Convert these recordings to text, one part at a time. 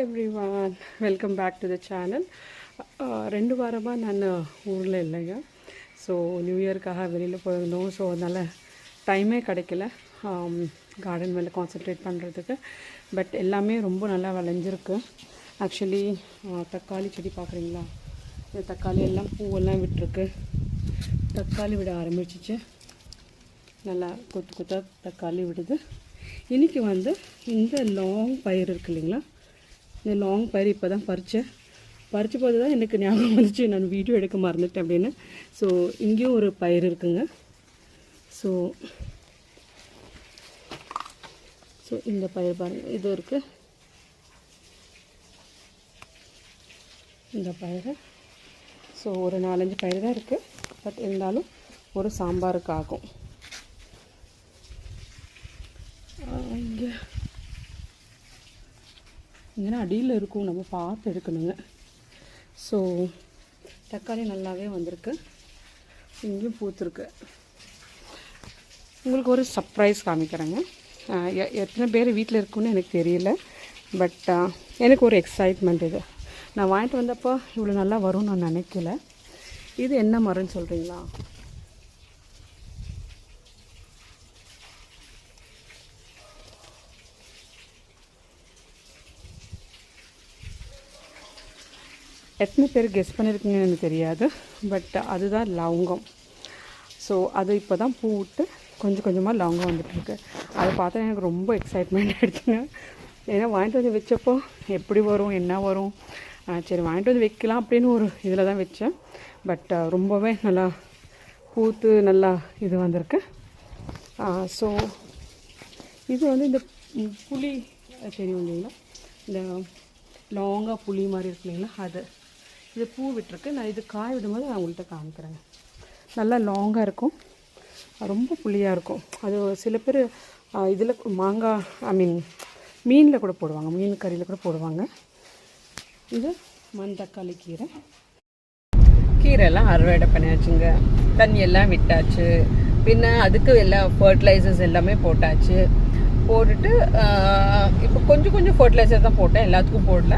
Everyone welcome back to the channel. 2 வாரமாக நான் ஊரில் இல்லைங்க. ஸோ நியூ இயர்க்காக வெளியில் போயிருந்தோம். ஸோ அதனால் டைமே கிடைக்கல கார்டன் மேலே கான்சன்ட்ரேட் பண்ணுறதுக்கு. பட் எல்லாமே ரொம்ப நல்லா விளைஞ்சிருக்கு. ஆக்சுவலி தக்காளி செடி பார்க்குறீங்களா, இந்த தக்காளி எல்லாம் பூவெல்லாம் விட்டுருக்கு. தக்காளி விட ஆரம்பிச்சிச்சு, நல்லா கொத்து கொத்தாக தக்காளி விடுது. இன்றைக்கி இந்த லாங் பயிர் இருக்குது இல்லைங்களா, இந்த லாங் பயிர் இப்போ தான் பறித்த போது தான் எனக்கு ஞாபகம் வந்துச்சு, நான் வீடியோ எடுக்க மறந்துட்டேன் அப்படின்னு. ஸோ இங்கேயும் ஒரு பயிர் இருக்குங்க. ஸோ இந்த பயிர் பாருங்கள், இது இருக்குது இந்த பயிர். ஸோ ஒரு 4-5 பயிர் தான் இருக்குது. பட் இருந்தாலும் ஒரு சாம்பாருக்கு ஆகும். இங்கே அடியில் இருக்கும், நம்ம பார்த்து எடுக்கணுங்க. ஸோ தக்காளி நல்லாவே வந்திருக்கு, இங்கேயும் பூத்துருக்கு. உங்களுக்கு ஒரு சர்ப்ரைஸ் காமிக்கிறேங்க. எத்தனை பேர் வீட்டில் இருக்குன்னு எனக்கு தெரியல. பட் எனக்கு ஒரு எக்ஸைட்மெண்ட். இது நான் வாங்கிட்டு வந்தப்போ இவ்வளோ நல்லா வரும்னு நான் நினைக்கல. இது என்ன மரம்னு சொல்கிறீங்களா? எத்தனை பேர் கெஸ் பண்ணியிருக்கீங்கன்னு எனக்கு தெரியாது. பட் அதுதான் லவங்கம். ஸோ அது இப்போ தான் பூ விட்டு கொஞ்சம் கொஞ்சமாக லவங்கம் வந்துட்டுருக்கு. அதை பார்த்தா எனக்கு ரொம்ப எக்ஸைட்மெண்ட் ஆகிடுச்சுங்க. ஏன்னா வாங்கிட்டு வந்து வச்சப்போ எப்படி வரும் என்ன வரும், சரி வாங்கிட்டு வந்து வைக்கலாம் அப்படின்னு ஒரு இதில் தான் வச்சேன். பட் ரொம்பவே நல்லா பூத்து நல்லா இது வந்திருக்கு. ஸோ இது இந்த புளி தெரியும் இல்லைங்களா, இந்த லாங்காக புளி மாதிரி இருக்கு இல்லைங்களா, அது இது பூ விட்டுருக்கு. நான் இது காய விடும்போது நான் உங்கள்கிட்ட காமிக்கிறேன். நல்லா லாங்காக இருக்கும், ரொம்ப புளியாக இருக்கும். அது சில பேர் இதில் மாங்காய் மீனில் கூட போடுவாங்க, மீன் கறியில் கூட போடுவாங்க. இது மணத்தக்காளி கீரைலாம் அறுவடை பண்ணியாச்சுங்க. தண்ணியெல்லாம் விட்டாச்சு. பின்ன அதுக்கு எல்லாம் ஃபர்டிலைசர்ஸ் எல்லாமே போட்டாச்சு. போட்டுட்டு இப்போ கொஞ்சம் ஃபர்டிலைசர் தான் போட்டேன், எல்லாத்துக்கும் போடல.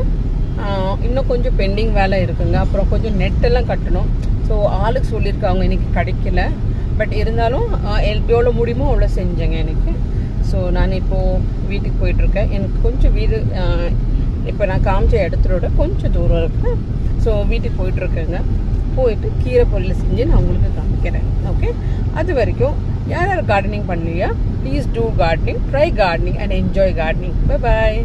இன்னும் கொஞ்சம் பெண்டிங் வேலை இருக்குங்க. அப்புறம் கொஞ்சம் நெட்டெல்லாம் கட்டணும். ஸோ ஆளுக்கு சொல்லியிருக்காங்க, இன்றைக்கி கிடைக்கல. பட் இருந்தாலும் எவ்வளோ முடியுமோ அவ்வளோ செஞ்சேங்க எனக்கு. ஸோ நான் இப்போது வீட்டுக்கு போயிட்டுருக்கேன். எனக்கு கொஞ்சம் வீடு இப்போ நான் காமிச்ச இடத்தோட கொஞ்சம் தூரம் இருக்குது. ஸோ வீட்டுக்கு போயிட்டுருக்கேங்க. போயிட்டு கீரை பொரியல் செஞ்சு நான் உங்களுக்கு காமிக்கிறேன். ஓகே, அது வரைக்கும் யார் கார்டனிங் பண்ணலையா, please do gardening, try gardening and enjoy gardening. Bye bye.